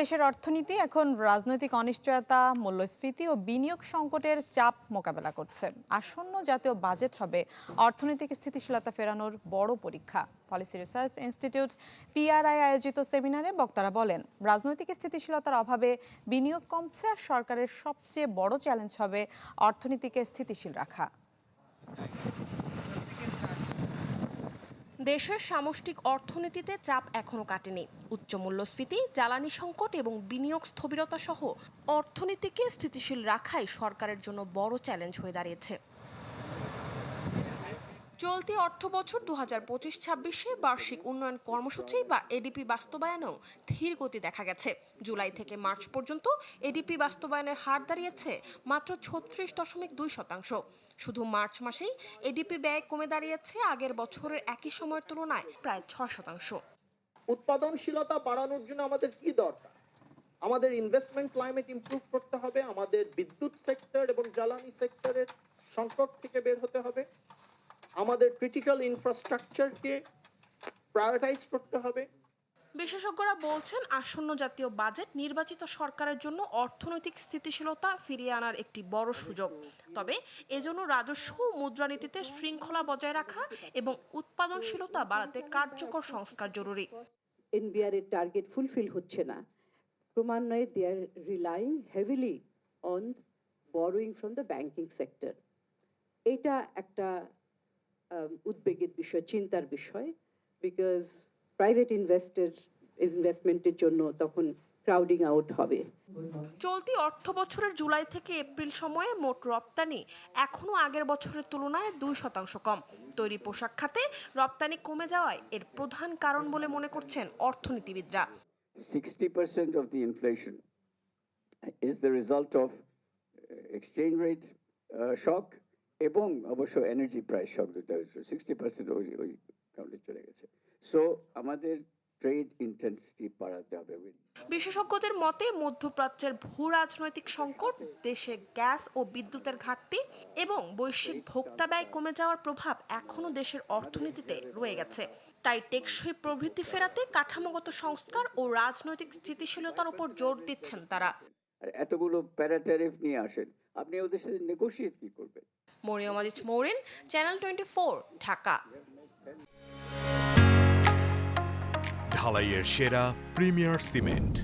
দেশের অর্থনীতি এখন রাজনৈতিক অনিশ্চয়তা, মূল্যস্ফীতি ও বিনিয়োগ সংকটের চাপ মোকাবেলা করছে। আসন্ন জাতীয় বাজেট হবে অর্থনৈতিক স্থিতিশীলতা ফেরানোর বড় পরীক্ষা। পলিসি রিসার্চ ইনস্টিটিউট PRI আয়োজিত সেমিনারে বক্তারা বলেন, রাজনৈতিক স্থিতিশীলতার অভাবে বিনিয়োগ কমছে আর সরকারের সবচেয়ে বড় চ্যালেঞ্জ হবে অর্থনীতিকে স্থিতিশীল রাখা। দেশের সামষ্টিক অর্থনীতিতে চাপ এখনো কাটেনি। উচ্চ মূল্যস্ফীতি, জ্বালানি সংকট এবং বিনিয়োগ স্থবিরতা সহ অর্থনীতিকে স্থিতিশীল রাখাই সরকারের জন্য বড় চ্যালেঞ্জ হয়ে দাঁড়িয়েছে। চলতি অর্থবছর 2025-26-এ বার্ষিক উন্নয়ন কর্মসূচি বা এডিপি বাস্তবায়নেও ধীর গতি দেখা গেছে। জুলাই থেকে মার্চ পর্যন্ত এডিপি বাস্তবায়নের হার দাঁড়িয়েছে মাত্র 36.2%। শুধু মার্চ মাসেই এডিপি ব্যয় কমে দাঁড়িয়েছে আগের বছরের একই সময়ের তুলনায় প্রায় 6%। উৎপাদনশীলতা বাড়ানোর জন্য আমাদের কি দরকার? আমাদের ইনভেস্টমেন্ট ক্লাইমেট ইমপ্রুভ করতে হবে, আমাদের বিদ্যুৎ সেক্টর এবং জ্বালানি সেক্টরের সংকট থেকে বের হতে হবে, আমাদের ক্রিটিক্যাল ইনফ্রাস্ট্রাকচারকে প্রায়োরিটাইজ করতে হবে। বিশেষজ্ঞরা বলছেন, আসন্ন জাতীয় বাজেট নির্বাচিত সরকারের জন্য অর্থনৈতিক স্থিতিশীলতা ফিরিয়ে আনার একটি বড় সুযোগ। তবে এজন্য রাজস্ব ও মুদ্রানীতিতে শৃঙ্খলা বজায় রাখা এবং উৎপাদনশীলতা বাড়াতে কার্যকর সংস্কার জরুরি। এনবিআর এর টার্গেট ফুলফিল হচ্ছে না, ক্রমান্বয়ে they are relying heavily on borrowing from the banking sector. এটা একটা উদ্বেগের বিষয়, চিন্তার বিষয়, বিকজ প্রাইভেট ইনভেস্টমেন্টের জন্য তখন ক্রাউডিং আউট হবে। চলতি অর্থ বছরের জুলাই থেকে এপ্রিল সময়ে মোট রপ্তানি এখনো আগের বছরের তুলনায় 2% কম। তৈরি পোশাক খাতে রপ্তানি কমে যাওয়ায় এর প্রধান কারণ বলে মনে করছেন অর্থনীতিবিদরা। 60% of the inflation is the result of exchange rate shock এবং অবশ্য এনার্জি প্রাইস শক যেটা হয়েছে 60% ওই কাউন্টে চলে গেছে। সো আমাদের ট্রেড ইন্টেন্সিটি বাড়াতে হবে। বিশেষজ্ঞদের মতে, মধ্যপ্রাচ্যের ভূ রাজনৈতিক সংকট, দেশে গ্যাস ও বিদ্যুতের ঘাটতি এবং বৈশ্বিক ভোক্তা ব্যয় কমে যাওয়ার প্রভাব এখনো দেশের অর্থনীতিতে রয়ে গেছে। তাই টেকসই প্রবৃদ্ধি ফেরাতে কাঠামোগত সংস্কার ও রাজনৈতিক স্থিতিশীলতার উপর জোর দিচ্ছেন তারা। আর এতগুলো প্যারাট্যারিফ নিয়ে আসেন, আপনি ওদের সাথে নেগোশিয়েট কি করবেন? মরিয়ম আজিজ মৌরিন, চ্যানেল 24, ঢাকা। ঢালাইয়ের সেরা প্রিমিয়ার সিমেন্ট।